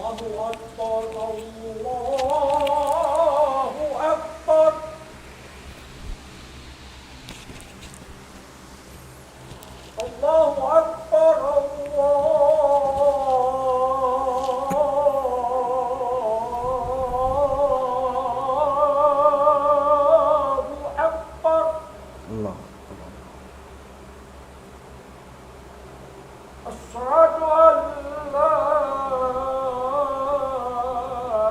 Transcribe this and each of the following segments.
الله أكبر الله أكبر الله أكبر الله أكبر الله أشهد أن لا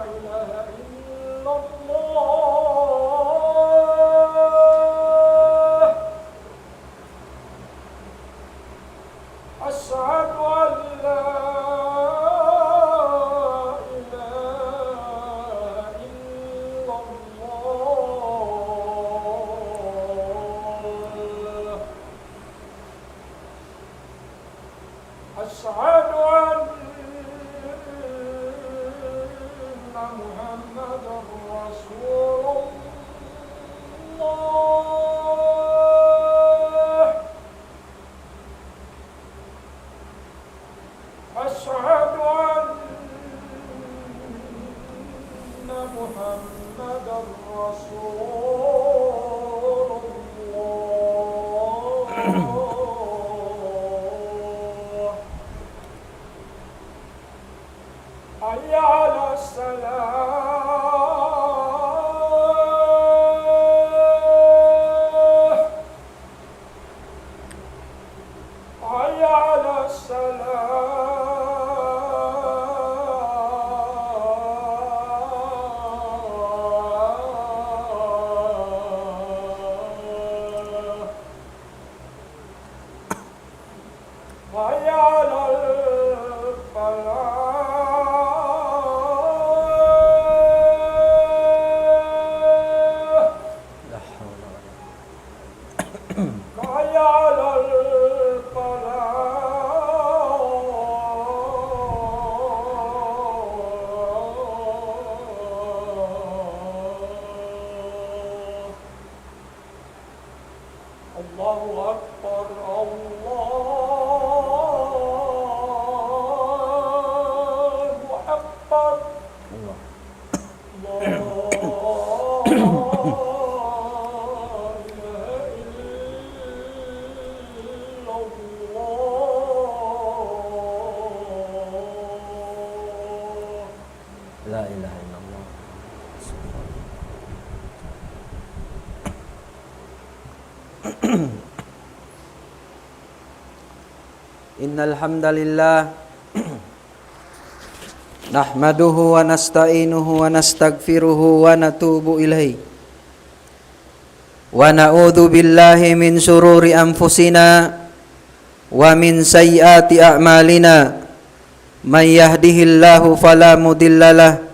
إله إلا الله أشهد أن لا إله إلا الله أشهد أن محمدا رسول الله أشهد أن محمدا رسول الله حي على الصلاة حي على الصلاة حي على الفلاح La ilaha illallah. Innal hamdalillah nahmaduhu wa nasta'inuhu wa nastaghfiruhu wa natubu ilaihi wa na'udzu billahi min syururi anfusina wa min sayyiati a'malina may yahdihillahu fala mudhillalah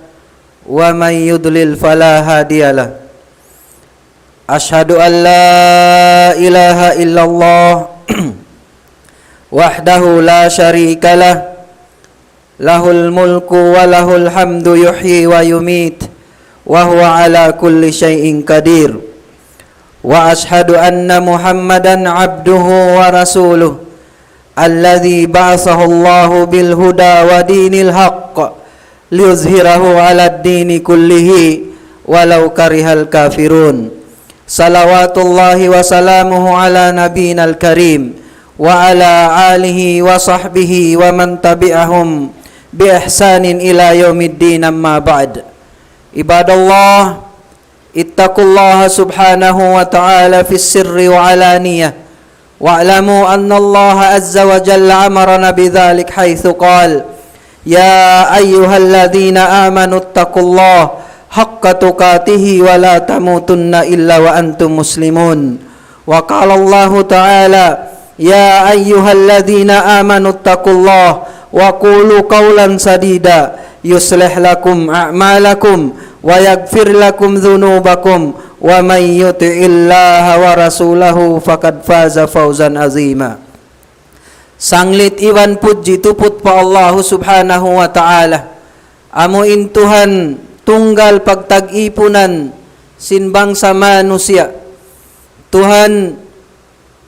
wa may yudlil fala hadiyalah. Asyhadu an la ilaha illallah wahdahu la syarikalah lahul mulku wa lahul hamdu yuhyi wa yumit wa huwa ala kulli syai'in qadir. Wa ashhadu anna Muhammadan abduhu wa rasuluh alladzi ba'athahu Allahu bil huda wa dinil haqq liyuzhirahu 'alad dini kullihi walau karihal kafirun. Salawatullahi wa salamuhu ala nabiyinal karim wa ala alihi wa sahbihi wa man tabi'ahum bi ihsanin ila yaumiddin, amma ba'd. Ibadallah, ittaqullaha subhanahu wa ta'ala fis sirri wa alaniyah wa'lamu anna Allah azza wa jalla amarana bidzalik haitsu qala ya ayyuhalladzina amanu ittaqullaha haqqa tuqatih wa la tamutunna illa wa antum muslimun. Wa qala Allah ta'ala ya ayyuhalladzina amanu ittaqullaha wa qulu qawlan sadida yuslih lakum a'malakum wa yaghfir lakum dhunubakum wa may yuti'illaha wa rasulahu faqad faza fawzan azima. Sanglit iwan puji tuput pa Allah subhanahu wa ta'ala. Amuin Tuhan tunggal pagtag-ipunan sinbang sa manusia. Tuhan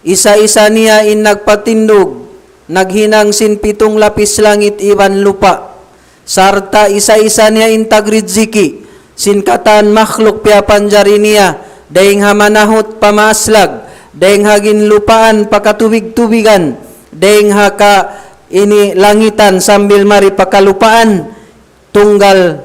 isa-isa niya in nagpatindog, naghinang sin 7 lapis langit iwan lupa. Sarta isa-isa niya in tagridziki, sin katan makhluk pia panjari niya, daing hamanahot pamaslag, daing hagin lupaan pakatubig-tubigan, daing haka ini langitan sambil mari pakalupaan, tunggal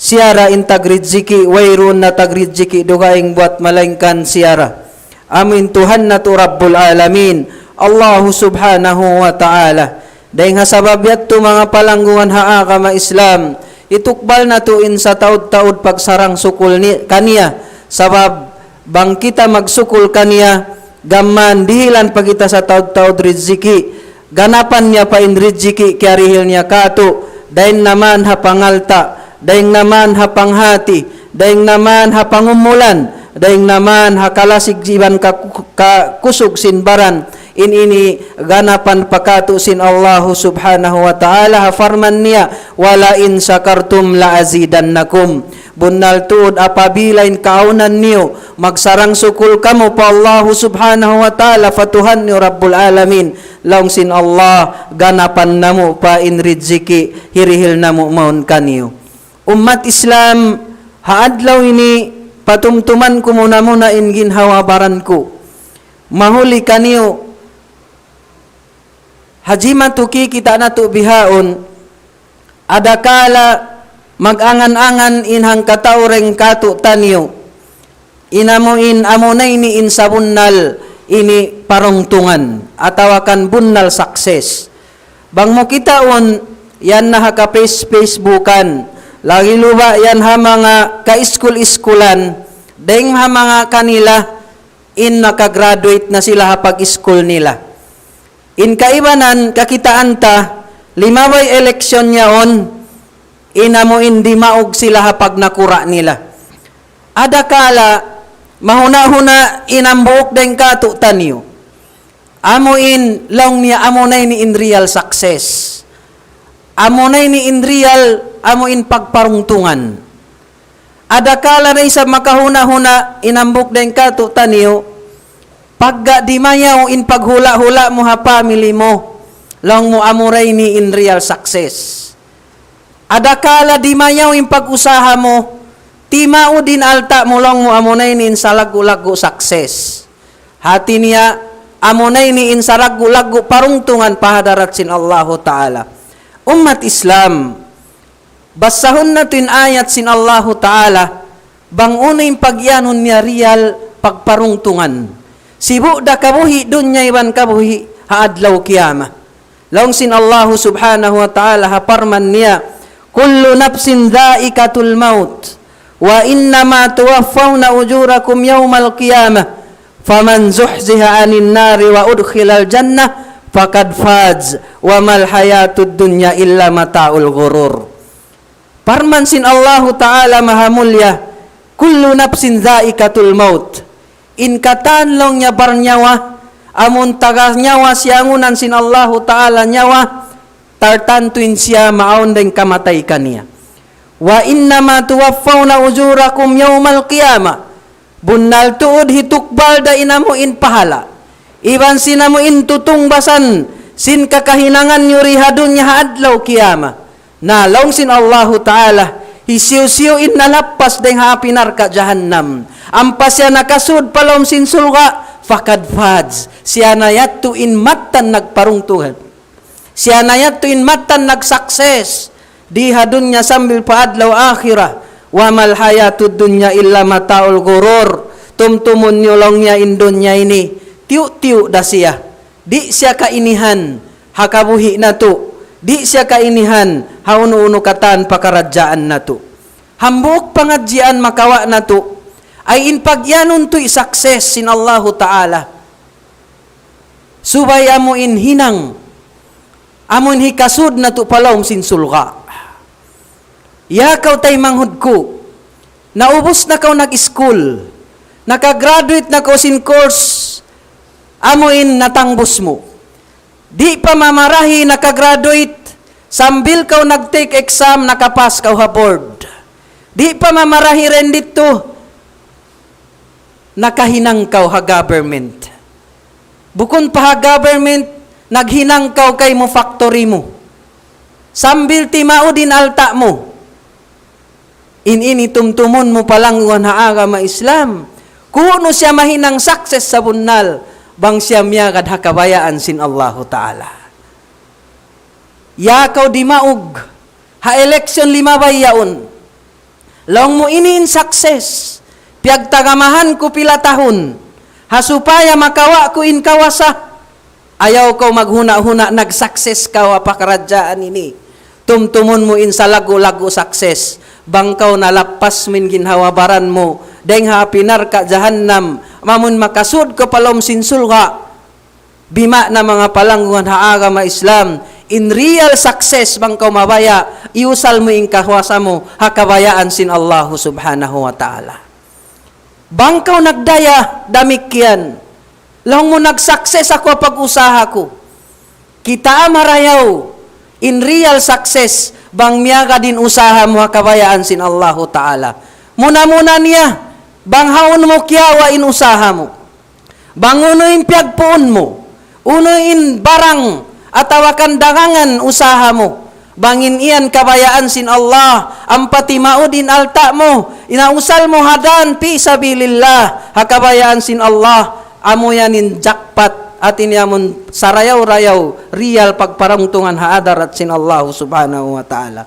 siara in tagridziki, wairun na tagridziki dugaing buat malaingkan siara. Amin Tuhan na tu Rabbul Alamin, Allahu subhanahu wa ta'ala. Dahil nga sababyat tu mga palanggungan haa kama Islam, itukbal na tu in sa taud-taud pagsarang sukul kaniya. Sabab bang kita magsukul kaniya, gaman dihilan pa kita sa taud-taud riziki. Ganapan niya pa in riziki, kiarihil niya kato. Dahil naman hapangalta, dahil naman hapanghati, dahil naman hapangumulan, daing naman hakalasig jiban ka kusog sinbaran ini ganapan pakatu sin Allah subhanahu wa ta'ala. Hafarman niya wala in sakartum la azidannakum. Bunnal tuod apabila in kaunan niyo magsarang sukul kamo pa Allah subhanahu wa ta'ala fatuhan ni Rabbul Alamin laong sin Allah ganapan namo pa in riziki hirihil namo maun kaniyo. Umat Islam haadlaw ini patumtuman ko muna in ginhawabaran ko. Mahuli kaniyo hajimatuki kita nato bihaon adakala magangan-angan inhang kataureng kato taniyo inamuin amunay ni insabunnal ini parungtungan atawakan bunnal success. Bang mo kitaon yan na haka-facebookan lagi luba yan ha mga ka-school-schoolan, deng ha mga kanila in nakagraduate na sila ha pag-school nila. In kaibanan, kakitaan ta, 5 eleksyon niya on, inamo hindi maog sila ha pag nakura nila. Adakala, mahuna-huna inambuok deng kato tanyo. Amuin long niya amunay ni in real success. Amunay ni in real amuin pagparungtungan. Adakala na isa makahuna-huna inambuk den kato taniyo pagga di mayaw in paghula-hula mo ha family mo lang mo amuray ni in real success. Adakala di mayaw in pag-usaha mo timao din alta mo lang mo amunay ni in salagu-lagu success. Hati niya amunay ni in salagu-lagu parungtungan pahadarat sin Allahu Ta'ala. Umat Islam, Basahon na in ayat sin Allahu Ta'ala, bang unay pagyanon niya real pagparungtungan. Sibu da kabuhi dunya iban kabuhi haadlaw kiyama. Laong sin Allahu Subhanahu wa Ta'ala haparman niya, kullu nafsin dhaikatul maut, wa innama tuwaffawna ujurakum yawmal qiyamah, faman zuhziha anin nari wa udkhilal jannah, faqad faz, wa mal hayatud dunya illa mata'ul ghurur. Parman sin Allahu Ta'ala mahamulya, kullu nafsin dhaikatul maut. In katanlong niya barnyawa, amun taga nyawa siyangunan sin Allahu Ta'ala nyawa, tartantuin siya maon deng kamatay kaniya. Wa innama tuwaffawna ujurakum yawmal qiyamah. Bunnal tuod hitukbal da inamo in pahala. Iban sinamo in tutungbasan, sin kakahinangan yurihadun niya haadlaw kiyama. Nalong sin Allahu Ta'ala, hisiw-siw in nalapas deng hapinar ka jahannam. Ampas siya nakasud palom sin sulga, fakad fadz. Siya na yatto in matan nagparungtuhan. Siya na yatto in matan nagsakses. Di hadun niya sambil paadlaw akhirah. Wa mal hayatud dunya illa mataul gurur. Tumtumun nyulong niya in dunya ini. Tiyo-tiyo da siya. Di siya kainihan, hakabuhi na to. Di siya kainihan, hauno-uno katan pakaradyaan na to. Hambuk pangadjian makawa na to, ay inpagyanon to'y success sin Allahu Ta'ala. Subay amo in hinang, amon hikasud na to palawm sin sulga. Yakaw tay manghud ko, naubos na kaw nag-school, nakagraduate na kaw sin course, amo in natangbos mo. Di pa mamarahi nakagraduate, sambil kaw nag-take exam, nakapas kaw ha board. Di pa mamarahi rin dito, nakahinang kaw ha government. Bukon pa ha government, naghinang kaw kay mo factory mo. Sambil timao din alta mo. In-ini tumtumon mo palang wanhaaga ma Islam. Kuno siya mahinang success sa bunnal, bang siya miyagad hakabayaan sin Allahu Ta'ala. Yakaw di maug, ha election limabay yaon. Long mo iniin success, piyag tagamahan ko pila tahon, hasupaya makawa ko in kawasa, ayaw ko maghuna-huna, nag-success ka wa pakaradyaan ini. Tumtumon mo in sa lago-lago success, bangkaw nalapas min ginhawabaran mo, deng hapinar ka jahannam, mamun makasud ka palom sinsulga, bima na mga palangguan haaga ma Islam, in real success bangkaw mabaya, iusal mo in kahwasa mo, hakabayaan sin Allahu Subhanahu wa Ta'ala. Bangkaw nagdaya, damikyan, lang mo nag-success ako pag-usaha ko, kita marayaw, in real success, bang miyaga din usaha mo hakabayaan sin Allahu Ta'ala. Muna-muna niya, bang haon mo kiyawa in usaha mo. Bang unoin piyagpuon mo, unoin barang atawakan dagangan usaha mo. Bangin iyan kabayaan sin Allah, ampati maudin alta mo, inausal mo hadan pi sabilillah, hakabayaan sin Allah, amo yanin jakpat, atin yamon sarayaw-rayaw, real pagparangtungan haadar at sin Allah Subhanahu wa Ta'ala.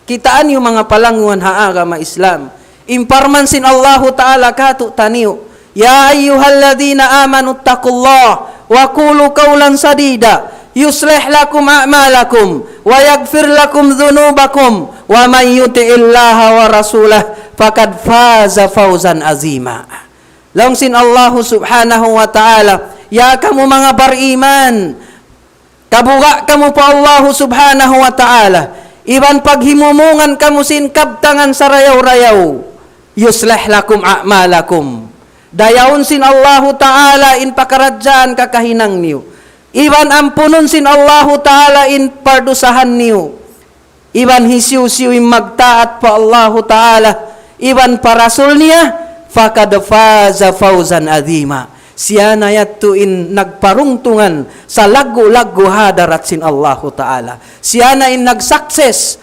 Kitaan yung mga palanguan haaga ma Islam. Imparman sin Allah Ta'ala katu taniyo. Ya ayyuhalladhina amanu taqullah wa qulu qawlan sadida yuslih lakum a'malakum wa yaghfir lakum dhunubakum wa man yuti'illaha wa rasulah faqad faza fawzan azima. Laong sin Allah Subhanahu wa Ta'ala, ya kamu mga bariman, kabuga kamu po Allah Subhanahu wa Ta'ala, iban paghimumungan kamu sin kabtangan sa rayaw-rayaw, yuslih lakum a'malakum. Dayaon sin Allah Ta'ala in pakaradyan kakahinang niyo. Iban ampunon sin Allah Ta'ala in pardusahan niyo. Iban hisiw-siw in magtaat pa Allah Ta'ala. Iban parasul niya, fakad faza fawzan azima. Siya na yatuin nagparungtungan sa lagu-lagu hadarat sin Allahu Ta'ala. Siya na in nag-success.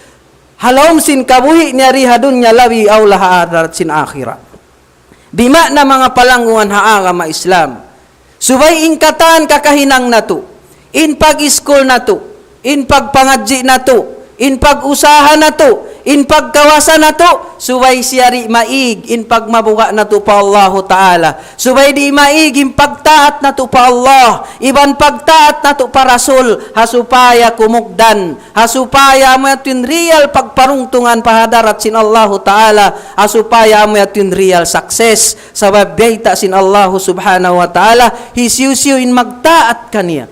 Halom sin kabuhi niya rihadun niya lawi awla hadarat sin akhirat. Bima na mga palanguan haaga ma Islam. Subay ingkatan kakahinang na to. In pag-school na to. In pagpangadji na to. In pag-usaha na to. in pagkawasan nato subay siyari maig in pagmabuga nato pa Allahu Ta'ala, subay di maig in pagtaat nato pa Allah, iban pagtaat nato pa Rasul, hasupaya kumugdan, hasupaya mo yatin real pagparungtungan pahadarat sin Allahu Ta'ala, hasupaya mo yatin real success sabab bayta sin Allahu Subhanahu wa Ta'ala, hisiu-siu in magtaat kaniya,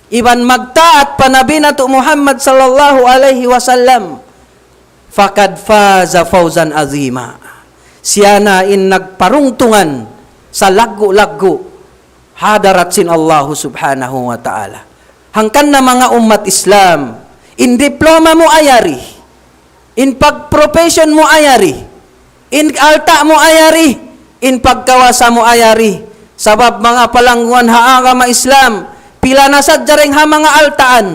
iban magtaat pa Nabi nato Muhammad sallallahu alaihi wasallam, fakad faza fawzan azima. Siya na in nagparungtungan sa lagu-lagu hadarat sin Allah Subhanahu wa Ta'ala. Hangkan na mga umat Islam, in diploma mo ayari, in pagprofession mo ayari, in alta mo ayari, in pagkawasa mo ayari, sabab mga palangguan haaga ma Islam, pila na sadjareng ha mga altaan,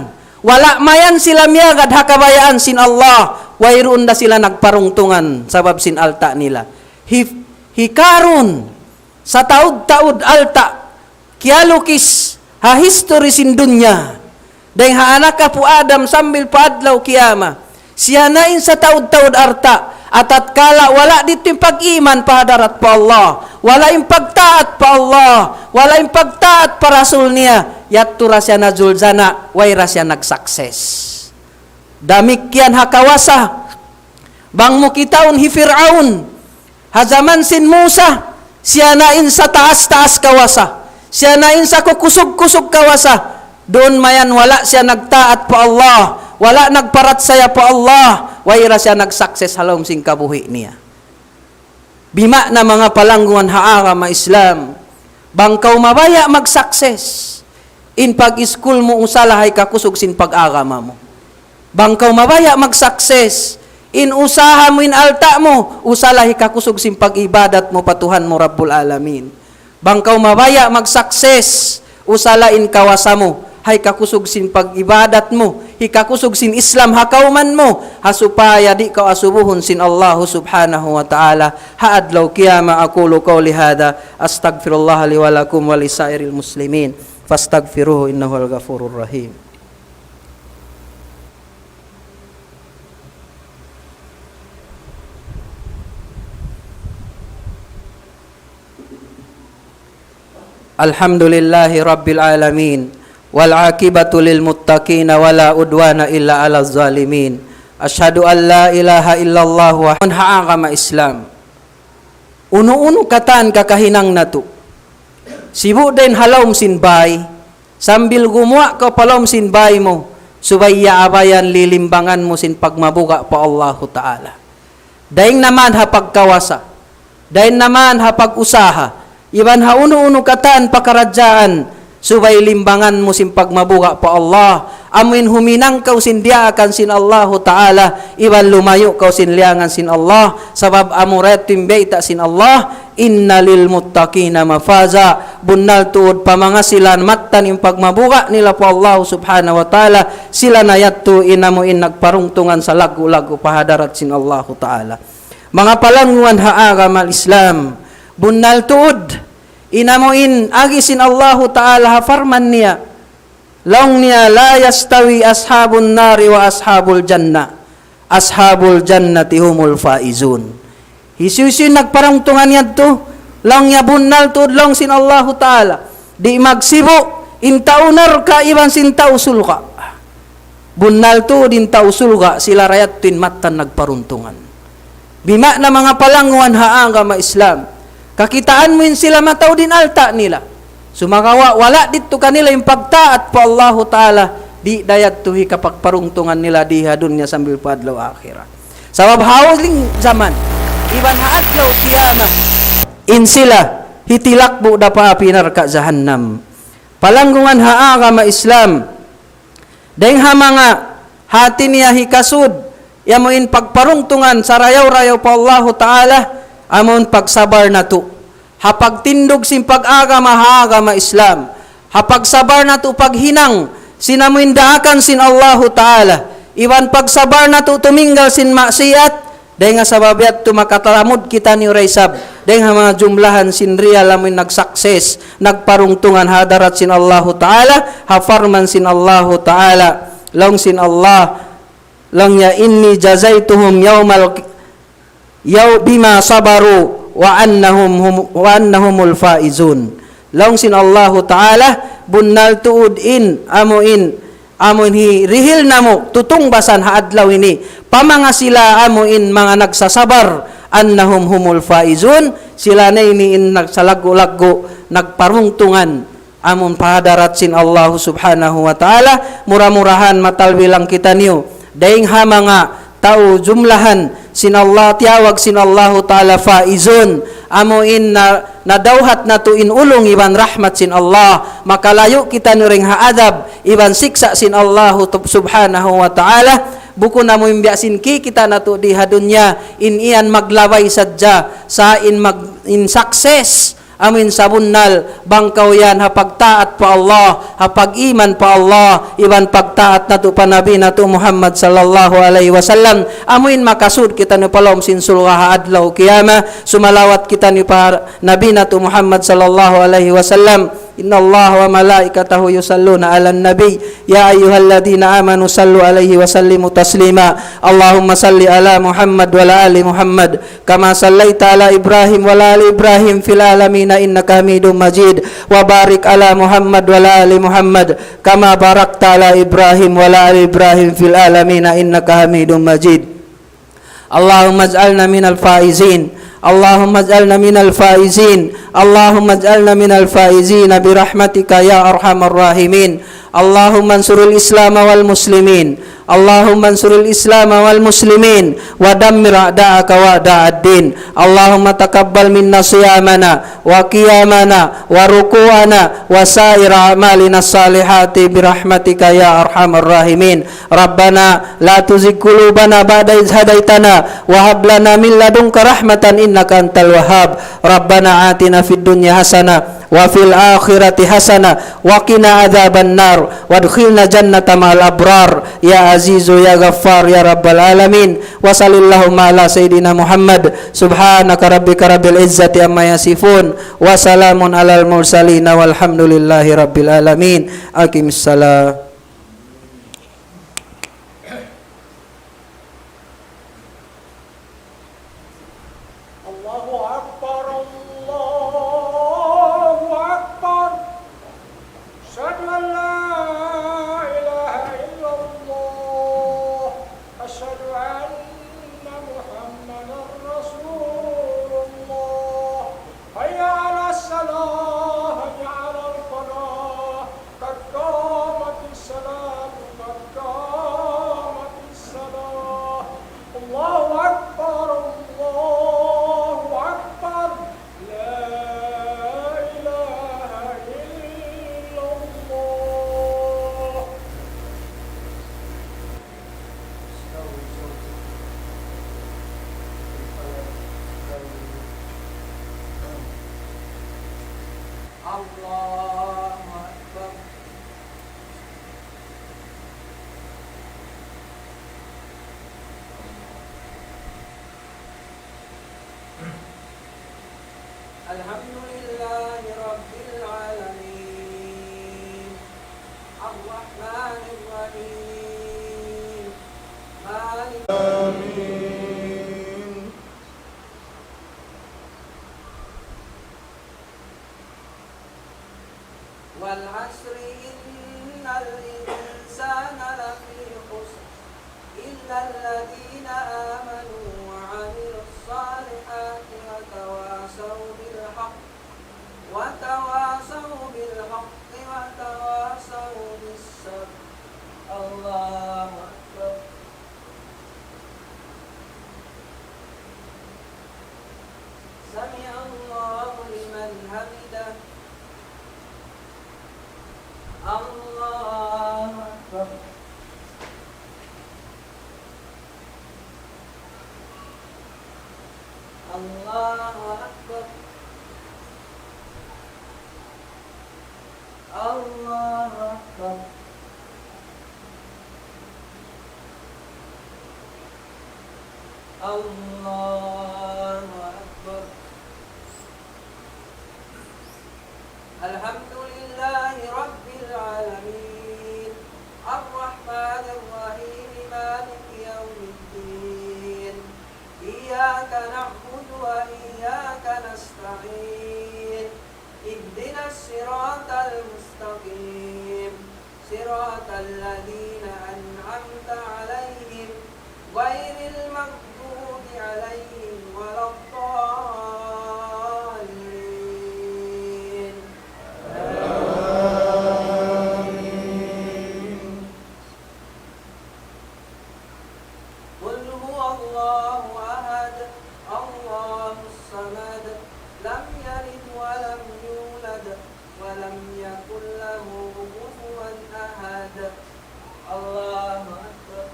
wala mayan sila miyagad hakabayaan sin Allah, wayroon na sila nagparungtungan sabab sin alta nila. Hikaron sa taud-taud alta kialukis ha history sin dunya. Dahil ha anak ka po Adam sambil paadlaw kiyama. Siya nain sa taud-taud arta at kala wala dito yung pag-iman pahadarat pa Allah. Wala yung pagtaat pa Allah. Wala yung pagtaat pa Rasul niya. Yatura siya na zulzana, wayra siya nagsukses. Damikyan hakawasa bang mo kitaon hi Fir'aun hazaman sin Musa, siya nain sa taas-taas kawasa, siya nain sa kukusog-kusog kawasa, doon mayan wala siya nagtaat pa Allah, wala nagparat saya pa Allah, wayra siya nagsukses halom sing kabuhi niya. Bima na mga palangguan haara ma Islam, bangkaw mabaya magsukses in pag-school mo usalahay kakusog sin pag-agama mo. Bangkaw mabaya mag-success, in usaha mo in alta mo, usalahi kakusog sin pag-ibadat mo patuhan mo Rabbul Alamin. Bangkaw mabaya mag-success, usala in kawasa mo, hay kakusog sin pag-ibadat mo, hikakusog sin Islam hakauman mo, hasupaya di ka asubuhon sin Allah Subhanahu wa Ta'ala. Haadlaw kiyama aqulu qawli hada, astaghfirullah li wa lakum wa lisairil muslimin, fastaghfiruhu innahu al-ghafurur rahim. Alhamdulillahi Rabbil Alamin, wal aqibatu lil muttaqin wala udwana illa 'alal zalimin. Asyhadu an la ilaha illallah wa ha'aqama Islam. Uno-uno katan kakahinang nato. Sibu din halom sinbay, sambil gumawa ka palom sinbay mo, subaya abayan lilimbangan mo sin pagmabuga pa Allah Ta'ala. Daing naman ha pagkawasa, daing naman ha pag-usaha, iban ha uno-uno katan pakaradyaan, subay limbangan mo sin pagmabuga pa Allah, amin huminang kaw sin diakan sin Allah Ta'ala, iban lumayo kaw sin liangan sin Allah, sabab amuret timbayta sin Allah, inna lil muttaqina mafaza, bunal tuod pa mga silan matan yung pagmabuga nila pa Allah Subhanahu wa Ta'ala, sila na yattu inamuin nagparungtungan sa lagu-lagu pahadarat sin Allah Ta'ala. Mga palanguan haaga mal Islam, bunal tuod inamuin agisin Allah Ta'ala hafarman niya, laung niya la yastawi ashabun nari wa ashabul jannah, ashabul jannati humul faizun. Hisusin nagparungtungan yan to, laung niya bunal tuod laung sin Allah Ta'ala, di magsibo intaunar ka iban sin tausul ka, bunal tuod intausul ka, sila rayat tin matan nagparuntungan. Bima na mga palanguan haanga ma Islam, kakitaan mo yun sila mataw din alta nila. Sumagawa, wala dito kanila yung pagtaat pa Allah Ta'ala, di dayat tuhi kapag parungtungan nila diha dunya sambil padlaw akhirat. Sabab hawling zaman, iban haadlaw kiyama, in sila, hitilakbo da pa pinar ka jahannam. Palanggungan haaga ma Islam, dahil ha mga hati niya hikasud, yamuin pagparungtungan sa rayaw-rayaw pa Allah Ta'ala, amon pagsabar na to. Hapag tindog sin pag-agama haagama Islam. Hapag sabar na to paghinang, sinamuin daakan sin Allah Ta'ala. Iwan pagsabar na to tuminggal sin maksiat, dahil nga sababiat to makatalamod kita ni Raisab. Dahil nga mga jumlahan sin real amoy nagsukses, nagparungtungan hadarat sin Allah Ta'ala, hafarman sin Allah Ta'ala, long sin Allah, lang ya inni jazaituhum bima sabaru wa annahumul faizun. Long sin Allah Ta'ala bunnal tuudin amuin hi rihil namu tutung basan haadlaw ini pamanga sila amuin mga nagsasabar annahum humul faizun, sila na iniin nagsalago-lago nagparungtungan amun pahadarat sin Allah Subhanahu wa Ta'ala. Murah-murahan matalbilang kita niyo daing ha mga tao jumlahan sin Allah tiawag sin Allah Ta'ala faizun amuin na nadawhat na tuin ulong iban rahmat sin Allah, makalayo kita nuring haadab iban siksa sin Allah Subhanahu wa Ta'ala. Buko na mo imbiasin kita na to di hadunya in iyan maglaway sadya sa in success amin sabunnal bangkaw yan hapagtaat pa Allah, hapag-iman pa Allah, iban pagtaat na to pa Nabi na to Muhammad sallallahu alaihi wasallam. Amuin makasud kita ni palom sin sulha adlaw kiyama, sumalawat kita ni pa Nabi na to Muhammad sallallahu alaihi wasallam. Inna Allah wa malaikatahu yusalluna ala nabi ya ayyuhalladzina amanu sallu alaihi wa sallimu taslima. Allahumma salli ala Muhammad wa ala ali Muhammad kama sallaita ala Ibrahim wa ala ali Ibrahim fil alamin innaka Hamidum Majid, wa barik ala Muhammad wa ala ali Muhammad kama barakta ala Ibrahim wa ala ali Ibrahim fil alamin innaka Hamidum Majid. Allahumma ij'alna minal faizin, Allahumma ij'alna minal faizin, Allahumma ij'alna minal faizin birahmatika ya arhamar rahimin. Allahumma ansuril Islam wal muslimin, Allahumma ansuril Islam wal muslimin wa dammir a'da'aka wa a'da'ad-din. Allahumma taqabbal minna siyamana wa qiyamana wa ruku'ana wa sa'ir a'malina salihati birahmatika ya arhamar rahimin. Rabbana la tuzigh qulubana ba'da idh hadaitana wa hab lana min ladunka rahmatan innaka antal wahhab. Rabbana atina fid dunya hasanah wa fil akhirati hasanah wa qina adzaban nar wadkhilna jannata ma'al abrar ya azizu ya ghaffar ya rabbal alamin. Wa sallallahu ala sayidina Muhammad subhanaka rabbika rabbil izzati amma yasifun wa salamun alal mursalin walhamdulillahi rabbil alamin. Aqimissalam. Allahu Akbar, Allahu Akbar. Asyhadu an la ilaha illallah. Asyhadu anna Muhammadar Rasulullah. Hayya 'alas salah, hayya 'alal falah. Qad qamatis salat, qad qamatis salah. Allahu Akbar, Allahu Akbar. La ilaha illallah. Allahu Akbar. Alhamdulillahi rabbil alamin. Ar-Rahmanir Rahim. Malik Amin. wal 'asri innal insana lafi khusr illa alladhina amanu wa 'amilus salihati wa tawasaw bil haqqi wa tawasaw bis sabr. Allahu Akbar. Sami'a Allahu liman hamidah. Allahu Akbar. Allahu Akbar. Allahu Akbar. Allahu Akbar. Alhamdulillahi rabbil alamin. Ar-Rahmanir Rahim. Maliki يوم الدين إياك نعبد وإياك نستعين اهدنا الصراط المستقيم صراط الذين أنعمت عليهم غير المغضوب عليهم ولا الضالين قل هو الله أحد الله الصمد لم يلد ولم يولد ولم يكن له كفوا أحد الله أكبر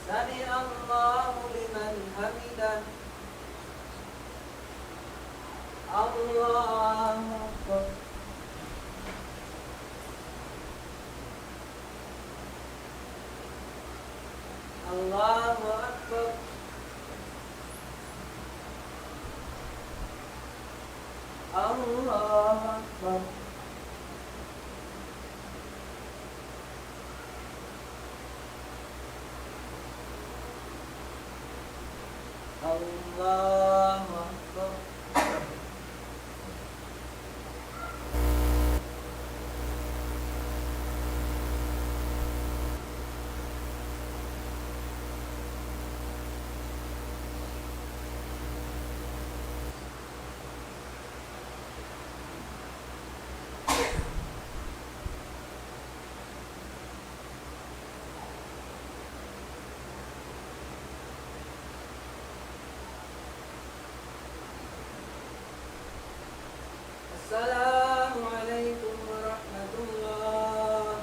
سمع الله لمن حمده الله أكبر الله أكبر الله أكبر الله أكبر السلام عليكم ورحمة الله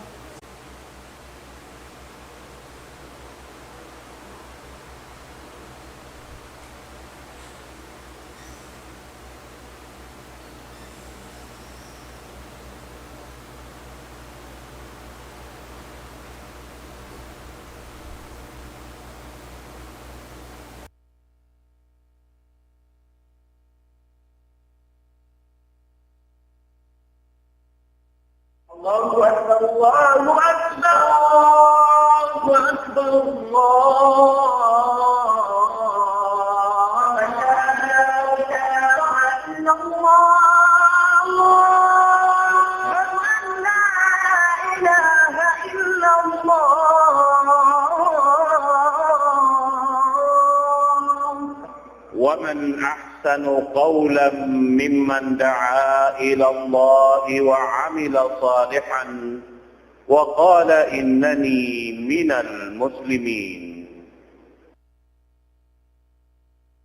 الله أكبر الله أكبر الله أكبر الله لا إله إلا الله لا إله إلا الله ومن أحسن قولا ممن دعا إلى الله وعمل صالحا وقال إنني من المسلمين